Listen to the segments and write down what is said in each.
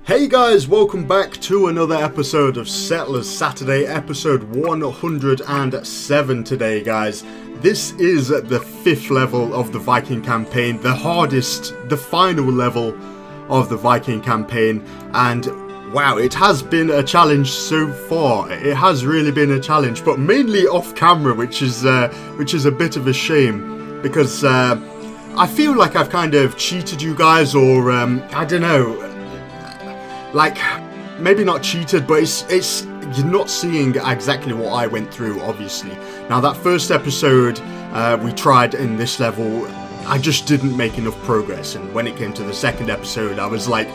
Hey guys, welcome back to another episode of Settlers Saturday, episode 107 today, guys. This is the 5th level of the Viking campaign, the hardest, the final level of the Viking campaign, and wow, it has been a challenge so far. It has really been a challenge, but mainly off camera, which is a bit of a shame, because I feel like I've kind of cheated you guys, or I don't know. Like, maybe not cheated, but it's you're not seeing exactly what I went through, obviously. Now, that first episode we tried in this level, I just didn't make enough progress. And when it came to the second episode, I was like,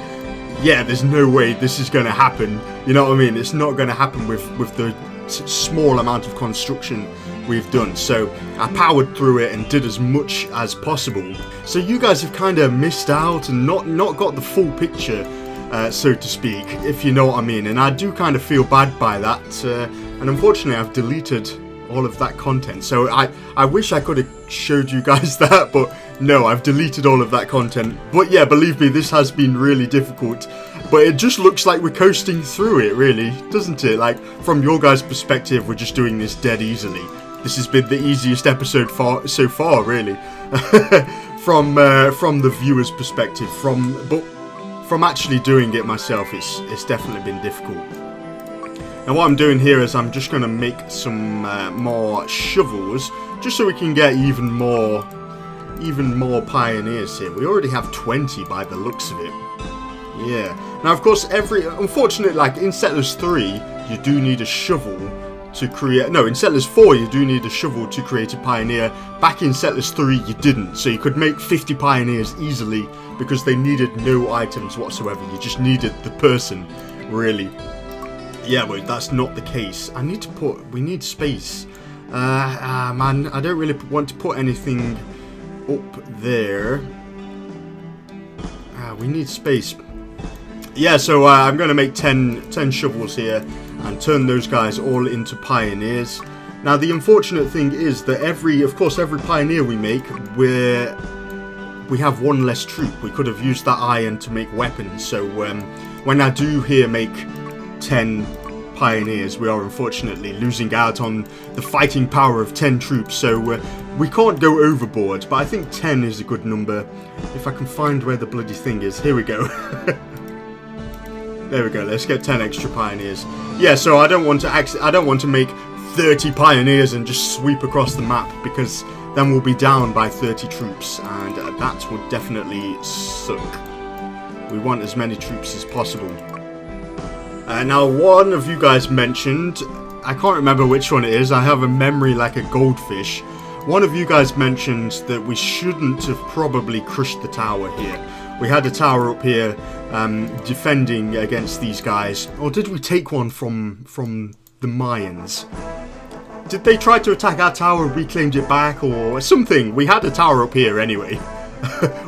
yeah, there's no way this is going to happen. You know what I mean? It's not going to happen with the small amount of construction we've done. So I powered through it and did as much as possible. So you guys have kind of missed out and not got the full picture, so to speak, if you know what I mean, and I do kind of feel bad by that, and unfortunately I've deleted all of that content, so I wish I could have showed you guys that, but no, I've deleted all of that content. But yeah, believe me, this has been really difficult, but it just looks like we're coasting through it, really, doesn't it? Like, from your guys' perspective, we're just doing this dead easily. This has been the easiest episode so far, really. From the viewer's perspective, from actually doing it myself, it's definitely been difficult. Now what I'm doing here is I'm just going to make some more shovels, just so we can get even more pioneers here. We already have 20 by the looks of it. Yeah. Now of course, unfortunately, like in Settlers 3, you do need a shovel to create. No, in Settlers 4 you do need a shovel to create a pioneer. Back in Settlers 3 you didn't, so you could make 50 pioneers easily because they needed no items whatsoever. You just needed the person, really. Yeah, but that's not the case. We need space. Man, I don't really want to put anything up there. We need space. Yeah, so I'm going to make 10 shovels here and turn those guys all into pioneers. Now the unfortunate thing is that every pioneer we make, we have one less troop. We could have used that iron to make weapons, so when I do here make 10 pioneers, we are unfortunately losing out on the fighting power of 10 troops, so we can't go overboard, but I think 10 is a good number. If I can find where the bloody thing is. Here we go. There we go, let's get 10 extra pioneers. Yeah, so I don't want to make 30 pioneers and just sweep across the map, because then we'll be down by 30 troops, and that would definitely suck. We want as many troops as possible. Now, one of you guys mentioned, I can't remember which one it is, I have a memory like a goldfish. One of you guys mentioned that we shouldn't have probably crushed the tower here. We had a tower up here defending against these guys. Or did we take one from the Mayans? Did they try to attack our tower and we claimed it back or something? We had a tower up here anyway.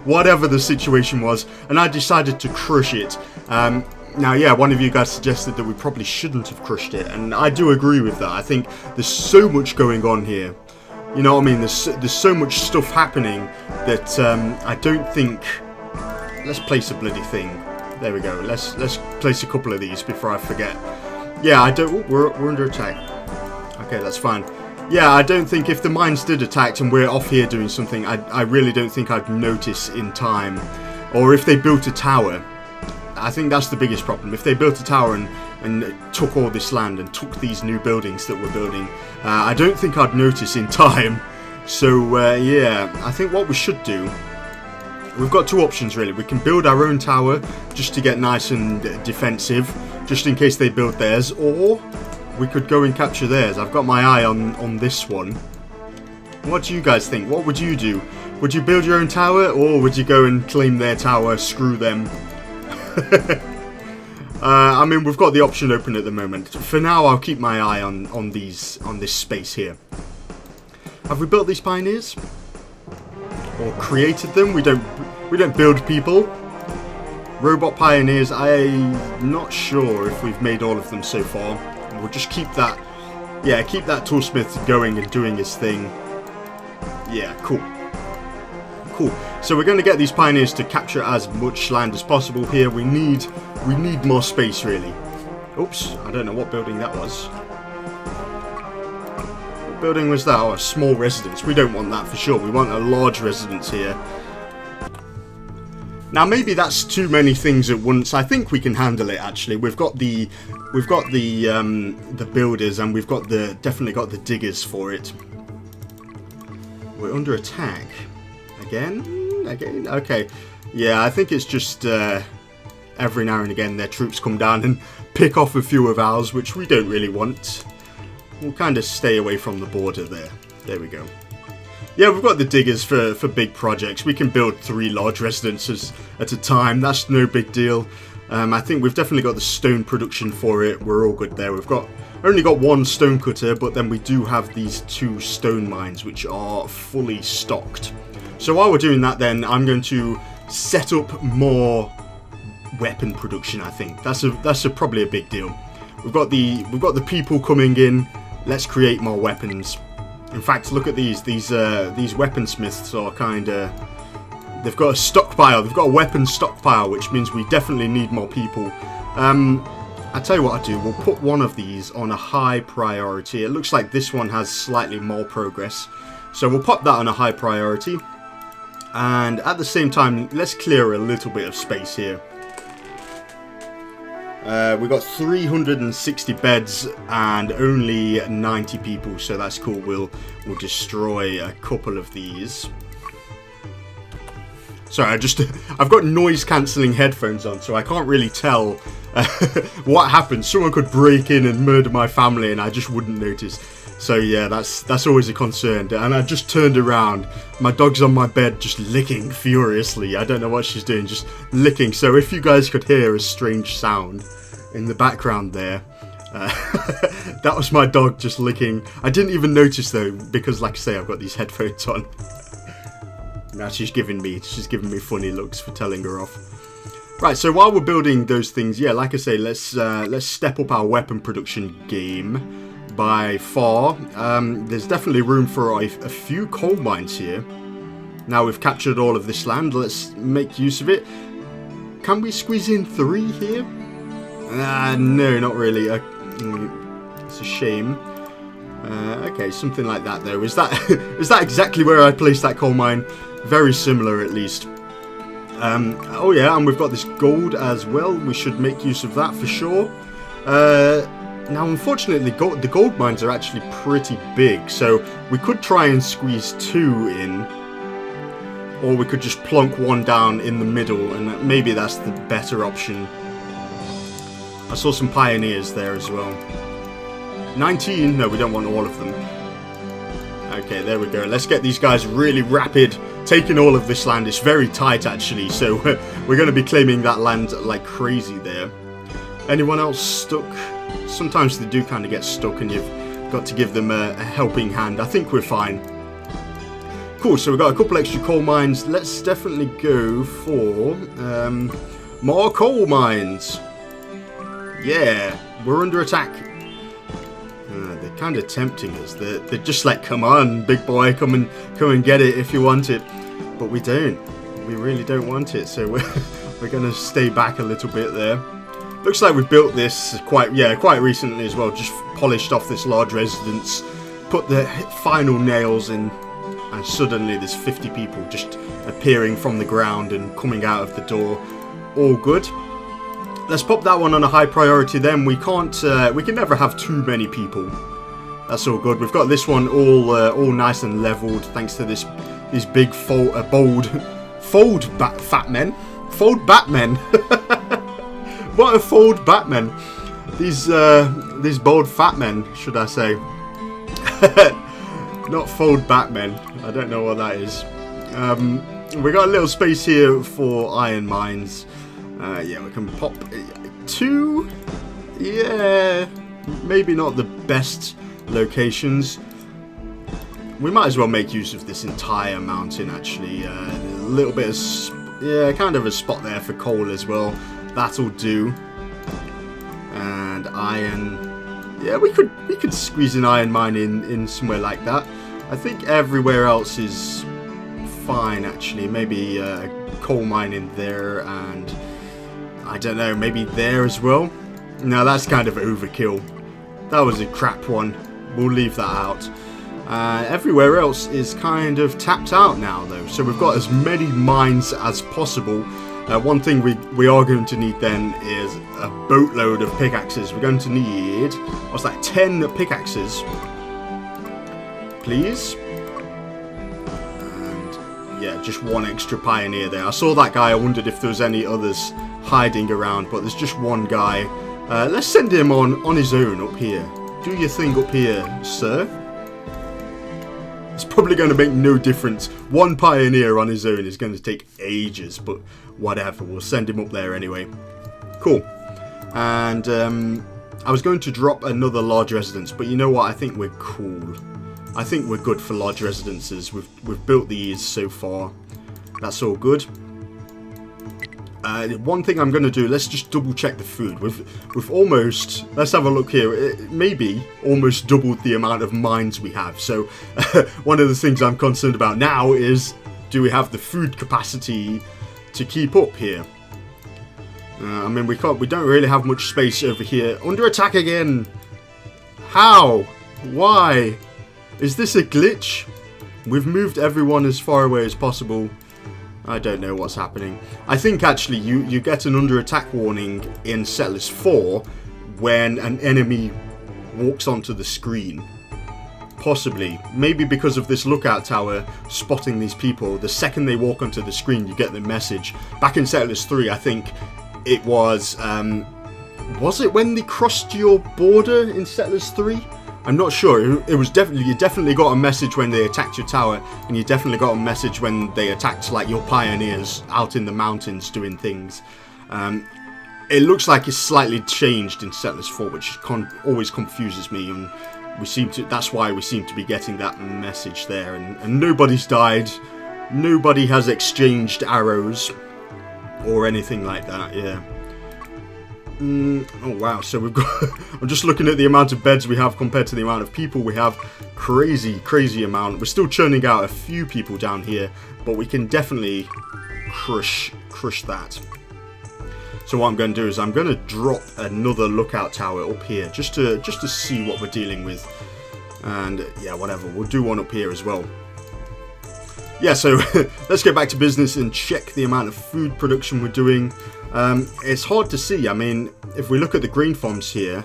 Whatever the situation was, and I decided to crush it. Now, yeah, one of you guys suggested that we probably shouldn't have crushed it, and I do agree with that. I think there's so much going on here. You know what I mean? There's so much stuff happening that I don't think... Let's place a bloody thing. There we go. Let's place a couple of these before I forget. Yeah, I don't... Oh, we're under attack. Okay, that's fine. Yeah, I don't think if the mines did attack and we're off here doing something, I really don't think I'd notice in time. Or if they built a tower. I think that's the biggest problem. If they built a tower and took all this land and took these new buildings that we're building, I don't think I'd notice in time. So, yeah, I think what we should do... We've got two options, really. We can build our own tower just to get nice and defensive, just in case they build theirs, or we could go and capture theirs. I've got my eye on this one. What do you guys think? What would you do? Would you build your own tower, or would you go and claim their tower, screw them? I mean, we've got the option open at the moment. For now, I'll keep my eye on this space here. Have we built these pioneers? Or created them? We don't build people. Robot pioneers, I'm not sure if we've made all of them so far. We'll just keep that, yeah, keep that toolsmith going and doing his thing. Yeah, cool. Cool. So we're going to get these pioneers to capture as much land as possible here. We need more space, really. Oops, I don't know what building that was. What building was that? Oh, a small residence. We don't want that for sure. We want a large residence here. Now maybe that's too many things at once. I think we can handle it actually. We've got the builders, and we've got definitely got the diggers for it. We're under attack. Again? Okay. Yeah, I think it's just every now and again their troops come down and pick off a few of ours, which we don't really want. We'll kind of stay away from the border there. There we go. Yeah, we've got the diggers for big projects. We can build 3 large residences at a time. That's no big deal. I think we've definitely got the stone production for it. We're all good there. We've only got 1 stone cutter, but then we do have these 2 stone mines, which are fully stocked. So while we're doing that, then I'm going to set up more weapon production. I think that's probably a big deal. We've got the people coming in. Let's create more weapons. In fact, look at these weaponsmiths are kind of... They've got a stockpile. They've got a weapon stockpile, which means we definitely need more people. I'll tell you what I'll do. We'll put one of these on a high priority. It looks like this one has slightly more progress. So we'll pop that on a high priority. And at the same time, let's clear a little bit of space here. We've got 360 beds and only 90 people, so that's cool. We'll destroy a couple of these. Sorry, I've got noise cancelling headphones on, so I can't really tell what happens. Someone could break in and murder my family, and I just wouldn't notice. So yeah, that's always a concern. And I just turned around. My dog's on my bed just licking furiously. I don't know what she's doing, just licking. So if you guys could hear a strange sound in the background there, that was my dog just licking. I didn't even notice though, because like I say, I've got these headphones on. Now she's giving me funny looks for telling her off. Right, so while we're building those things, yeah, like I say, let's step up our weapon production game by far. There's definitely room for a few coal mines here. Now we've captured all of this land, let's make use of it. Can we squeeze in 3 here? No, not really. It's a shame. Okay, something like that though. Is that exactly where I placed that coal mine? Very similar at least. Oh yeah, and we've got this gold as well. We should make use of that for sure. Now, unfortunately, the gold mines are actually pretty big, so we could try and squeeze 2 in, or we could just plonk 1 down in the middle, and maybe that's the better option. I saw some pioneers there as well. 19? No, we don't want all of them. Okay, there we go. Let's get these guys really rapid, taking all of this land. It's very tight, actually, so we're going to be claiming that land like crazy there. Anyone else stuck? Sometimes they do kind of get stuck and you've got to give them a helping hand. I think we're fine. Cool, so we've got a couple extra coal mines. Let's definitely go for more coal mines. Yeah, we're under attack. They're kind of tempting us. They're just like, come on, big boy, come and get it if you want it. But we don't. We really don't want it, so we're going to stay back a little bit there. Looks like we've built this quite recently as well. Just polished off this large residence, put the final nails in, and suddenly there's 50 people just appearing from the ground and coming out of the door. All good. Let's pop that one on a high priority then. We can never have too many people. That's all good. We've got this one all nice and leveled thanks to these big fold batmen. What a fold batmen. These bold fat men, should I say. Not fold batmen. I don't know what that is. We got a little space here for iron mines. Yeah, we can pop 2. Yeah, maybe not the best locations. We might as well make use of this entire mountain, actually. A little bit of, kind of a spot there for coal as well. That'll do. And iron. Yeah, we could squeeze an iron mine in somewhere like that. I think everywhere else is fine actually. Maybe a coal mine in there, and I don't know, maybe there as well. No, that's kind of overkill. That was a crap one. We'll leave that out. Everywhere else is kind of tapped out now though, so we've got as many mines as possible. One thing we are going to need then is a boatload of pickaxes. We're going to need, what's that, 10 pickaxes, please. And yeah, just one extra pioneer there. I saw that guy, I wondered if there was any others hiding around, but there's just one guy. Let's send him on his own up here. Do your thing up here, sir. It's probably going to make no difference. One pioneer on his own is going to take ages, but whatever. We'll send him up there anyway. Cool. And I was going to drop another large residence, but you know what? I think we're cool. I think we're good for large residences. We've built these so far. That's all good. One thing I'm going to do, let's just double check the food. We've almost, let's have a look here, maybe almost doubled the amount of mines we have. So one of the things I'm concerned about now is, do we have the food capacity to keep up here? I mean, we don't really have much space over here. Under attack again! How? Why? Is this a glitch? We've moved everyone as far away as possible. I don't know what's happening. I think actually you get an under attack warning in Settlers 4 when an enemy walks onto the screen. Possibly. Maybe because of this lookout tower spotting these people. The second they walk onto the screen you get the message. Back in Settlers 3 I think it was it when they crossed your border in Settlers 3? I'm not sure. It was definitely, you definitely got a message when they attacked your tower, and you definitely got a message when they attacked like your pioneers out in the mountains doing things. It looks like it's slightly changed in Settlers 4, which always confuses me, and that's why we seem to be getting that message there. And nobody's died, nobody has exchanged arrows or anything like that. Yeah. Oh wow, so we've got I'm just looking at the amount of beds we have compared to the amount of people we have. Crazy amount. We're still churning out a few people down here, but we can definitely crush that. So what I'm going to do is I'm going to drop another lookout tower up here just to see what we're dealing with. And yeah, whatever, we'll do one up here as well. Yeah, so let's get back to business and check the amount of food production we're doing. It's hard to see. I mean, if we look at the grain farms here,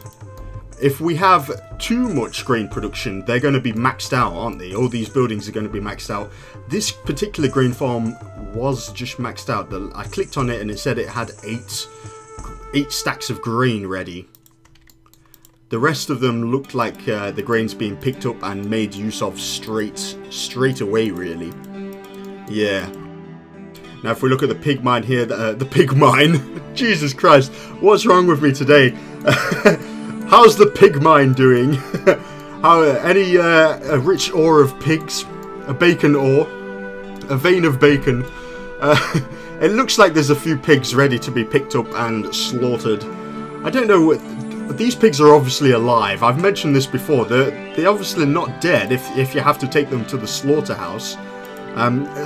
if we have too much grain production, they're going to be maxed out, aren't they? All these buildings are going to be maxed out. This particular grain farm was just maxed out. I clicked on it and it said it had eight stacks of grain ready. The rest of them looked like the grain's being picked up and made use of straight away, really. Yeah. Now, if we look at the pig mine here, the pig mine, Jesus Christ, what's wrong with me today? How's the pig mine doing? A rich ore of pigs, a bacon ore, a vein of bacon. It looks like there's a few pigs ready to be picked up and slaughtered. I don't know. These pigs are obviously alive. I've mentioned this before. They're obviously not dead if you have to take them to the slaughterhouse.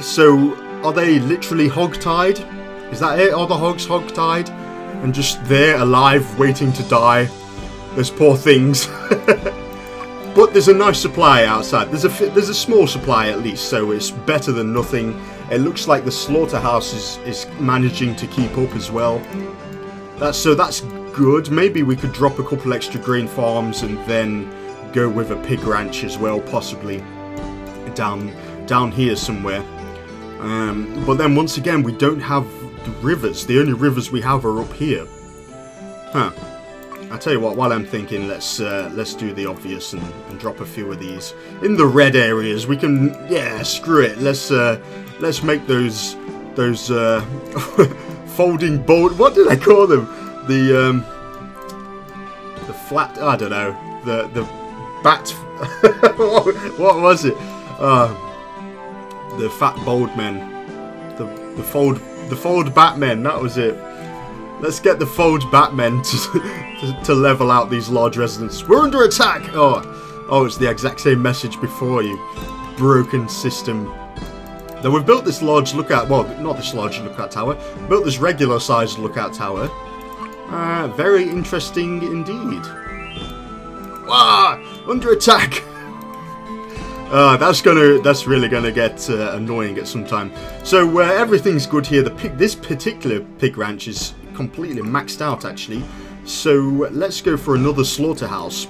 So are they literally hog-tied? Is that it? Are the hogs hog-tied? And just there, alive, waiting to die? Those poor things. But there's a nice supply outside. There's a small supply at least, so it's better than nothing. It looks like the slaughterhouse is managing to keep up as well. That's good. Maybe we could drop a couple extra grain farms and then go with a pig ranch as well, possibly down here somewhere. But then once again, we don't have the rivers. The only rivers we have are up here. Huh. I tell you what, while I'm thinking, let's do the obvious and drop a few of these in the red areas. We can, yeah, screw it. Let's make those folding board. What did I call them? The flat. I don't know. The bat. What was it? The fat bold men. The fold Batmen. That was it. Let's get the fold Batmen to level out these large residences. We're under attack! Oh, it's the exact same message before, you broken system. Now we've built this large lookout, well, not this large lookout tower, built this regular sized lookout tower. Very interesting indeed. Ah, under attack! That's really gonna get annoying at some time. So everything's good here. This particular pig ranch is completely maxed out actually. So let's go for another slaughterhouse.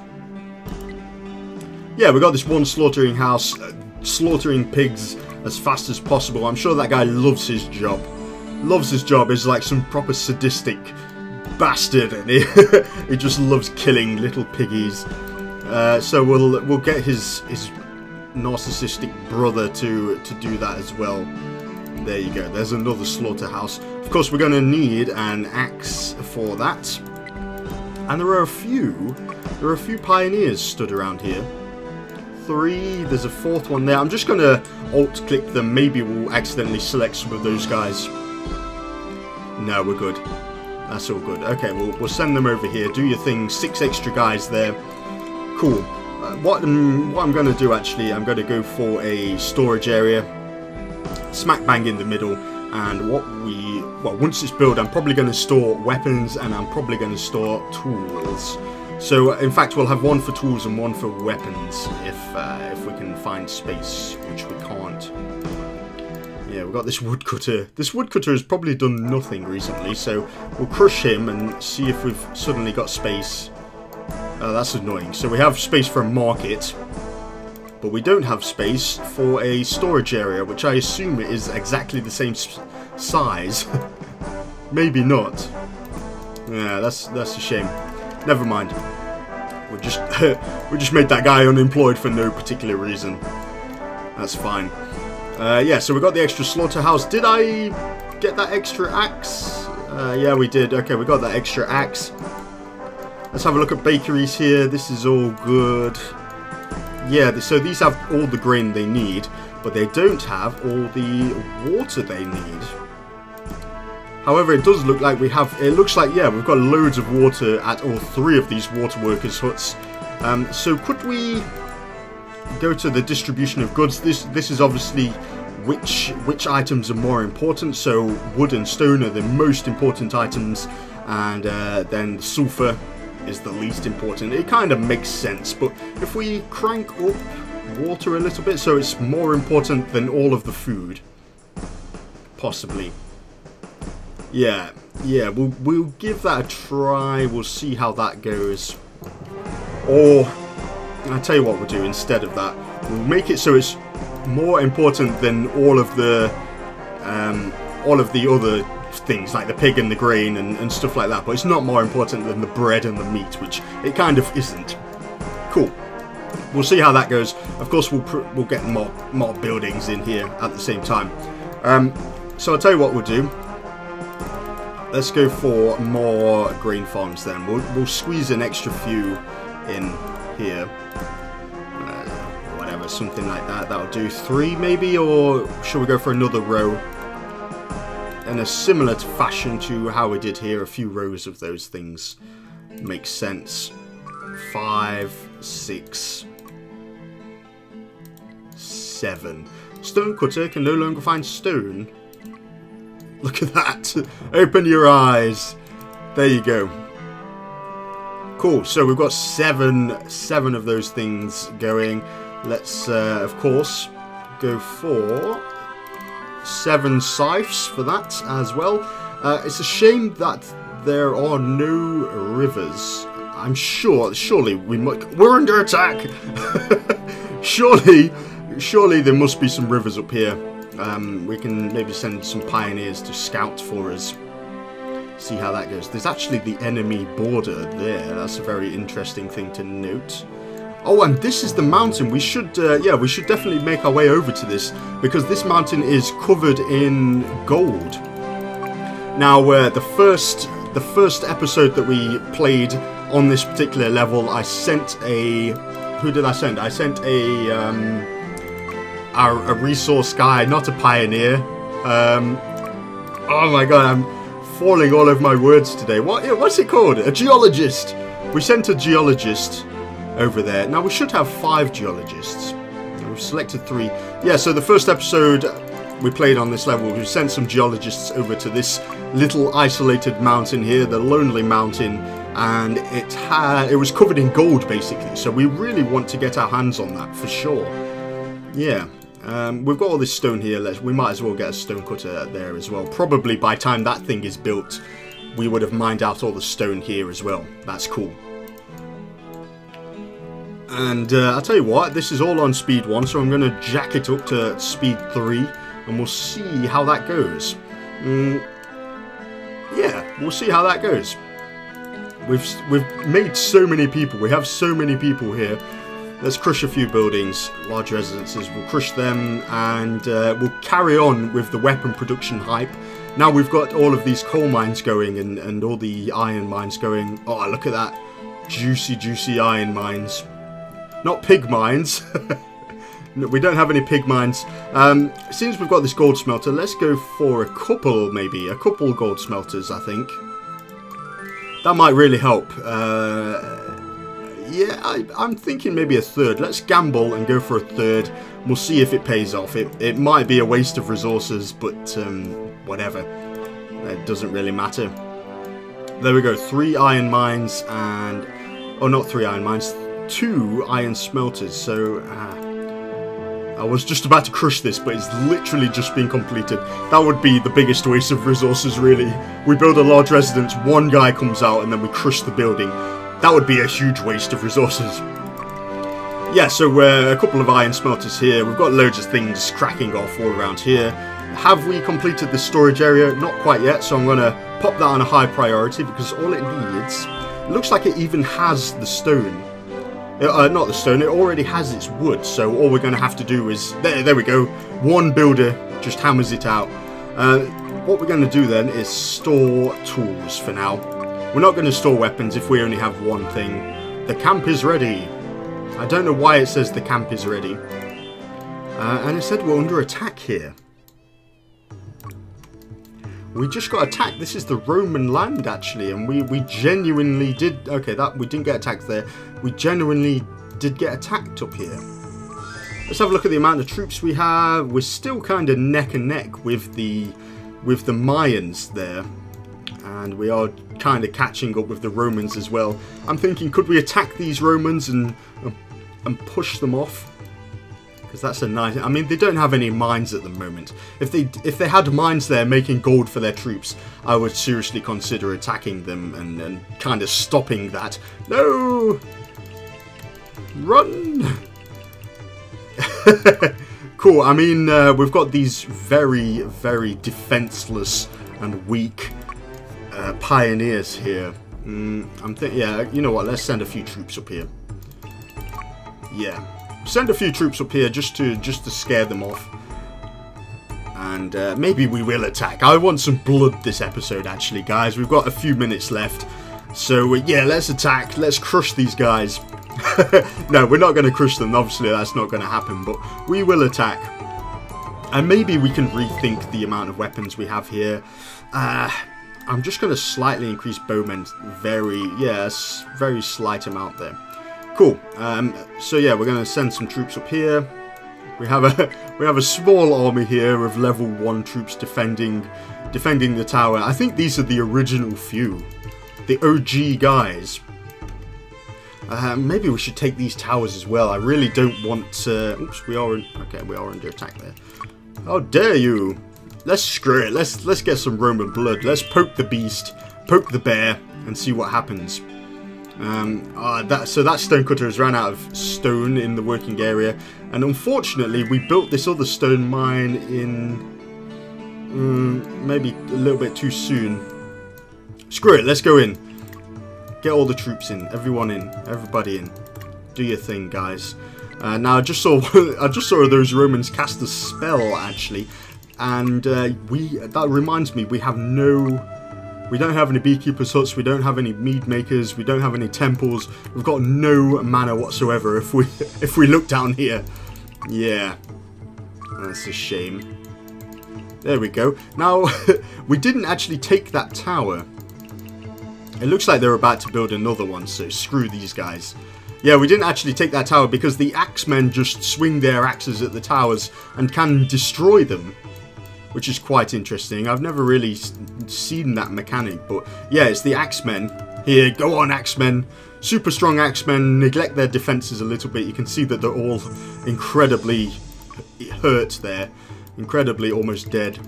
Yeah, we got this one slaughtering house, slaughtering pigs as fast as possible. I'm sure that guy loves his job. Loves his job. He's like some proper sadistic bastard, and he just loves killing little piggies. So we'll get his narcissistic brother to do that as well. There you go. There's another slaughterhouse. Of course, we're going to need an axe for that. And there are a few pioneers stood around here. 3. There's a 4th one there. I'm just going to alt-click them. Maybe we'll accidentally select some of those guys. No, we're good. That's all good. Okay, we'll send them over here. Do your thing. 6 extra guys there. Cool. What I'm going to do actually, I'm going to go for a storage area. Smack bang in the middle. And once it's built, I'm probably going to store weapons and I'm probably going to store tools. So, in fact, we'll have one for tools and one for weapons if we can find space, which we can't. Yeah, we've got this woodcutter. This woodcutter has probably done nothing recently, so we'll crush him and see if we've suddenly got space. That's annoying. So we have space for a market, but we don't have space for a storage area, which I assume is exactly the same size. Maybe not. Yeah, that's a shame. Never mind. We just made that guy unemployed for no particular reason. That's fine. Yeah, so we got the extra slaughterhouse. Did I get that extra axe? Yeah, we did. Okay, we got that extra axe. Let's have a look at bakeries here. This is all good. Yeah, so these have all the grain they need, but they don't have all the water they need. However, it does look like we have, it looks like, yeah, we've got loads of water at all 3 of these water workers' huts. So could we go to the distribution of goods? This is obviously which items are more important. So wood and stone are the most important items, and then sulfur is the least important. It kind of makes sense, but if we crank up water a little bit so it's more important than all of the food, possibly. Yeah, we'll give that a try. We'll see how that goes. Or I'll tell you what we'll do instead of that. We'll make it so it's more important than all of the other things like the pig and the grain and stuff like that. But it's not more important than the bread and the meat, which it kind of isn't. Cool. We'll see how that goes. Of course, we'll get more buildings in here at the same time. So I'll tell you what we'll do. Let's go for more grain farms then. We'll squeeze an extra few in here. Whatever, something like that. That'll do. 3 maybe, or shall we go for another row? In a similar fashion to how we did here, a few rows of those things makes sense. 5, 6, 7. Stone cutter can no longer find stone. Look at that. Open your eyes. There you go. Cool. So we've got seven of those things going. Let's, of course, go for 7 scythes for that as well. It's a shame that there are no rivers. I'm surely we're under attack. Surely there must be some rivers up here. We can maybe send some pioneers to scout for us. See how that goes. There's actually the enemy border there. That's a very interesting thing to note. Oh, and this is the mountain. We should, yeah, we should definitely make our way over to this, because this mountain is covered in gold. Now, the first episode that we played on this particular level, I sent a... Who did I send? I sent a resource guy, not a pioneer. Oh my god, I'm falling all over my words today. What's it called? A geologist. We sent a geologist over there. Now we should have 5 geologists. We've selected 3. Yeah, so the first episode we played on this level, we sent some geologists over to this little isolated mountain here, the Lonely Mountain, and it was covered in gold basically, so we really want to get our hands on that for sure. Yeah, we've got all this stone here, we might as well get a stone cutter there as well. Probably by the time that thing is built, we would have mined out all the stone here as well. That's cool. And I'll tell you what, this is all on speed 1, so I'm going to jack it up to speed 3, and we'll see how that goes. Yeah, we'll see how that goes. We've made so many people, we have so many people here. Let's crush a few buildings, large residences, we'll crush them, and we'll carry on with the weapon production hype. Now we've got all of these coal mines going, and all the iron mines going. Oh, look at that. Juicy, juicy iron mines. Not pig mines. No, we don't have any pig mines. Since we've got this gold smelter, let's go for a couple, maybe. A couple gold smelters, I think. That might really help. Yeah, I'm thinking maybe a third. Let's gamble and go for a third. We'll see if it pays off. It might be a waste of resources, but whatever. It doesn't really matter. There we go. 3 iron mines and... Oh, not 3 iron mines. 2 iron smelters. So... I was just about to crush this, but it's literally just been completed. That would be the biggest waste of resources, really. We build a large residence, one guy comes out, and then we crush the building. That would be a huge waste of resources. Yeah, so a couple of iron smelters here. We've got loads of things cracking off all around here. Have we completed the storage area? Not quite yet, so I'm going to pop that on a high priority, because all it needs... It looks like it even has the stone. Not the stone, it already has its wood, so all we're going to have to do is... There we go. One builder just hammers it out. What we're going to do then is store tools for now. We're not going to store weapons if we only have one thing. The camp is ready. I don't know why it says the camp is ready. And it said we're under attack here. We just got attacked. This is the Roman land, actually, and we genuinely did... Okay, we didn't get attacked there. We genuinely did get attacked up here. Let's have a look at the amount of troops we have. We're still kind of neck and neck with the Mayans there. And we are kind of catching up with the Romans as well. I'm thinking, could we attack these Romans and push them off? Because that's a nice... I mean, they don't have any mines at the moment. If they had mines there making gold for their troops, I would seriously consider attacking them and kind of stopping that. No! Run! Cool, I mean, we've got these very, very defenseless and weak pioneers here. Yeah, you know what, let's send a few troops up here. Yeah. Send a few troops up here just to scare them off. And maybe we will attack. I want some blood this episode, actually, guys. We've got a few minutes left. So, yeah, let's attack. Let's crush these guys. No, we're not going to crush them. Obviously, that's not going to happen. But we will attack. And maybe we can rethink the amount of weapons we have here. I'm just going to slightly increase bowmen. Very slight amount there. Cool. So yeah, we're going to send some troops up here. We have a small army here of level 1 troops defending the tower. I think these are the original few, the OG guys. Maybe we should take these towers as well. I really don't want to... Oops, we are under attack there. How dare you! Let's screw it. Let's get some Roman blood. Let's poke the beast, poke the bear, and see what happens. So that stonecutter has ran out of stone in the working area, and unfortunately we built this other stone mine in maybe a little bit too soon. Screw it, let's go in. Get all the troops in, everyone in, everybody in. Do your thing, guys. Now I just saw those Romans cast a spell, actually, and that reminds me, we don't have any beekeepers' huts, we don't have any mead makers, we don't have any temples, we've got no mana whatsoever if we look down here. Yeah, that's a shame. There we go. Now, we didn't actually take that tower. It looks like they're about to build another one, so screw these guys. Yeah, we didn't actually take that tower because the axemen just swing their axes at the towers and can destroy them. which is quite interesting. I've never really seen that mechanic, but yeah, it's the Axemen. Here, go on, Axemen. Super strong Axemen, neglect their defenses a little bit. You can see that they're all incredibly hurt there. Incredibly almost dead.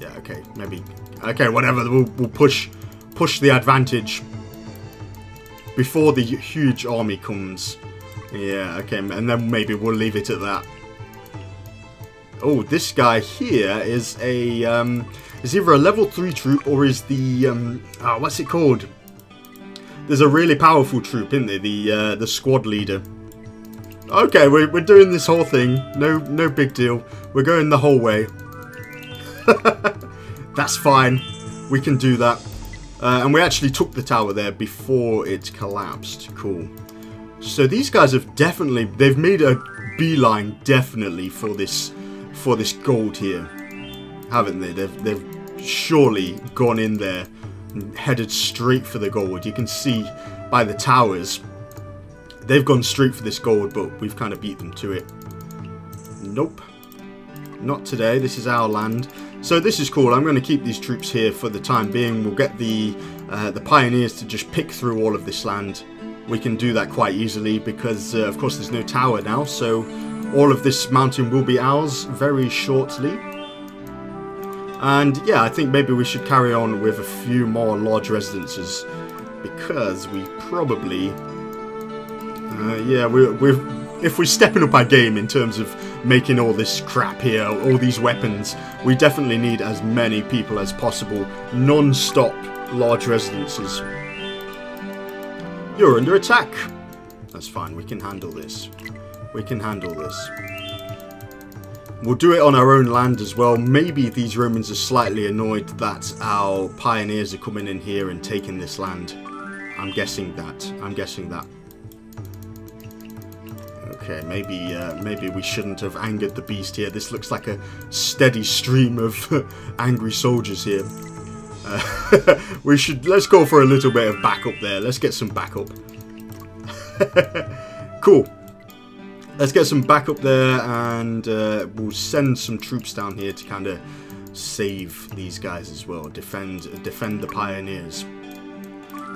Yeah, okay, maybe. Okay, whatever, we'll push the advantage before the huge army comes. Yeah, okay, and then maybe we'll leave it at that. Oh, this guy here is a, is either a level 3 troop or is the, what's it called? There's a really powerful troop, isn't there? The squad leader. Okay, we're doing this whole thing. No big deal. We're going the whole way. That's fine. We can do that. And we actually took the tower there before it collapsed. Cool. So these guys have definitely, they've made a beeline definitely for this gold here, haven't they? They've surely gone in there and headed straight for the gold. You can see by the towers, they've gone straight for this gold, but we've kind of beat them to it. Nope. Not today. This is our land. So this is cool. I'm going to keep these troops here for the time being. We'll get the pioneers to just pick through all of this land. We can do that quite easily because, of course, there's no tower now. So all of this mountain will be ours very shortly. And yeah, I think maybe we should carry on with a few more large residences because we probably, yeah, if we're stepping up our game in terms of making all this crap here, all these weapons, we definitely need as many people as possible. Non-stop large residences. You're under attack. That's fine, we can handle this. We can handle this. We'll do it on our own land as well. Maybe these Romans are slightly annoyed that our pioneers are coming in here and taking this land. I'm guessing that. Okay, maybe we shouldn't have angered the beast here. This looks like a steady stream of angry soldiers here. Let's go for a little bit of backup there. Let's get some backup. Cool. Let's get some backup there, and we'll send some troops down here to kind of save these guys as well. Defend the pioneers.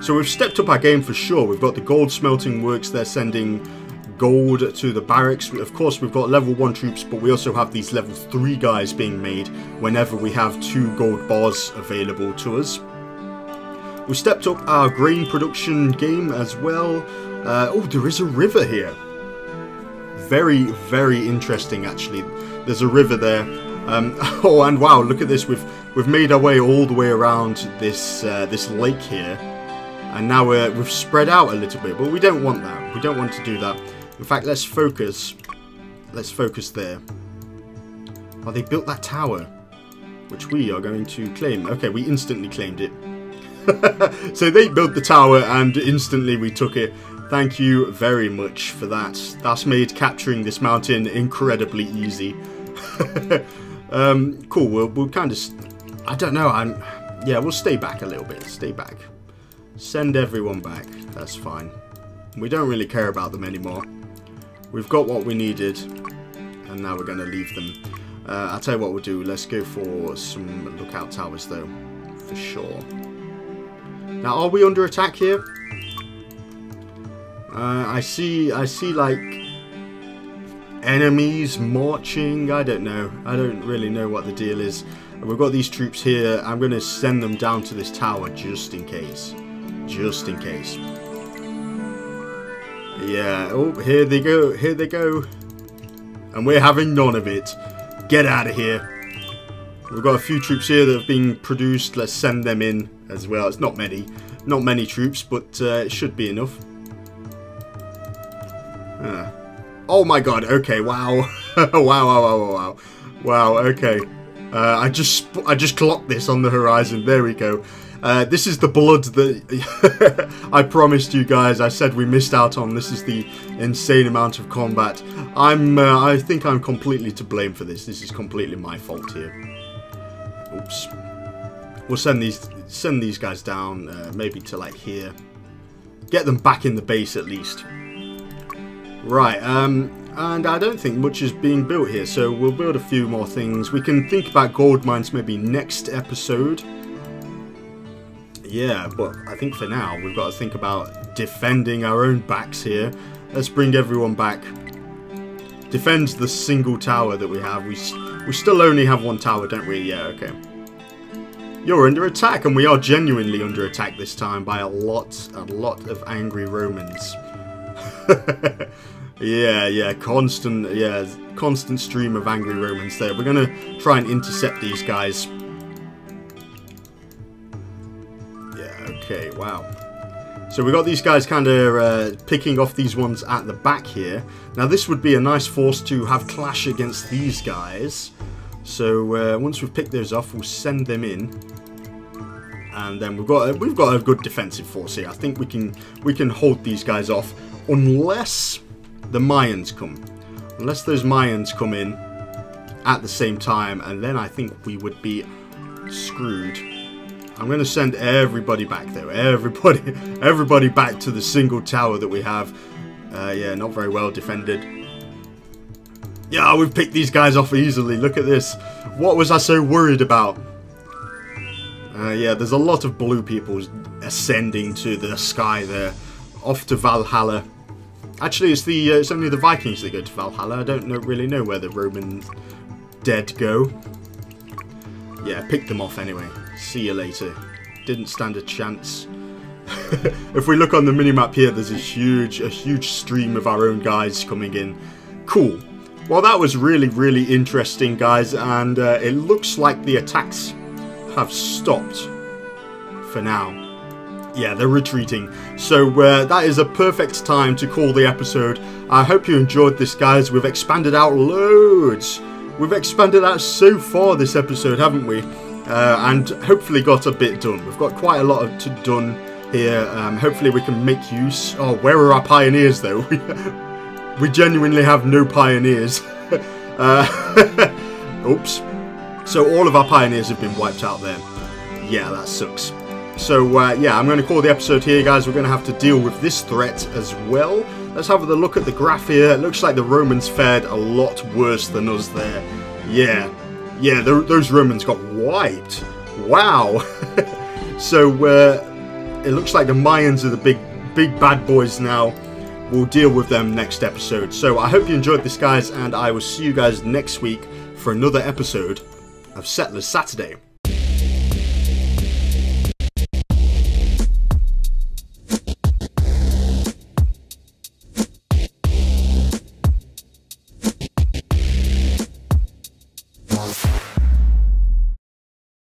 So we've stepped up our game for sure. We've got the gold smelting works. They're sending gold to the barracks. Of course, we've got level 1 troops, but we also have these level 3 guys being made whenever we have 2 gold bars available to us. We stepped up our grain production game as well. Oh, there is a river here. Very, very interesting, actually. There's a river there. Oh, and wow, look at this. We've made our way all the way around this this lake here, and now we've spread out a little bit. But we don't want that. We don't want to do that. In fact, let's focus. Let's focus there. Oh, they built that tower, which we are going to claim. Okay, we instantly claimed it. So they built the tower, and instantly we took it. Thank you very much for that. That's made capturing this mountain incredibly easy. Cool. We'll kind of, I don't know. Yeah, we'll stay back a little bit. Stay back. Send everyone back. That's fine. We don't really care about them anymore. We've got what we needed, and now we're going to leave them. I'll tell you what we'll do. Let's go for some lookout towers, though, for sure. Now, are we under attack here? I see like enemies marching. I don't know. I don't really know what the deal is. We've got these troops here. I'm going to send them down to this tower just in case. Just in case. Yeah. Oh, here they go. Here they go. And we're having none of it. Get out of here. We've got a few troops here that have been produced. Let's send them in as well. It's not many. Not many troops, but it should be enough. Oh my god, okay, wow. Wow, okay. I just clocked this on the horizon. There we go. This is the blood that I promised you guys. I said we missed out on. This is the insane amount of combat. I think I'm completely to blame for this. This is completely my fault here. Oops. We'll send these guys down, maybe to like here. Get them back in the base at least. Right, And I don't think much is being built here, so we'll build a few more things. We can think about gold mines maybe next episode. Yeah, but I think for now we've got to think about defending our own backs here. Let's bring everyone back. Defend the single tower that we have. We still only have one tower, don't we? Yeah, okay. You're under attack, and we are genuinely under attack this time by a lot of angry Romans. yeah, constant stream of angry Romans there. We're gonna try and intercept these guys. Yeah, okay, wow. So we got these guys kind of picking off these ones at the back here. Now this would be a nice force to have clash against these guys. So once we've picked those off, we'll send them in, and then we've got a good defensive force here. I think we can hold these guys off unless the Mayans come. Unless those Mayans come in at the same time, and then I think we would be screwed. I'm going to send everybody back though. Everybody back to the single tower that we have. Yeah, not very well defended. Yeah, we've picked these guys off easily. Look at this. What was I so worried about? Yeah, there's a lot of blue people ascending to the sky there. Off to Valhalla. Actually, it's only the Vikings that go to Valhalla. I don't really know where the Roman dead go. Yeah, pick them off anyway. See you later. Didn't stand a chance. If we look on the minimap here, there's a huge stream of our own guys coming in. Cool. Well, that was really interesting, guys, and it looks like the attacks have stopped for now. Yeah, they're retreating. So that is a perfect time to call the episode. I hope you enjoyed this, guys. We've expanded out loads. We've expanded out so far this episode, haven't we? And hopefully got a bit done. We've got quite a lot done here. Hopefully we can make use... Oh, where are our pioneers, though? We genuinely have no pioneers. Oops. So all of our pioneers have been wiped out there. Yeah, that sucks. So, yeah, I'm going to call the episode here, guys. We're going to have to deal with this threat as well. Let's have a look at the graph here. It looks like the Romans fared a lot worse than us there. Yeah, those Romans got wiped. Wow. So, it looks like the Mayans are the big bad boys now. We'll deal with them next episode. So, I hope you enjoyed this, guys, and I will see you guys next week for another episode of Settlers Saturday.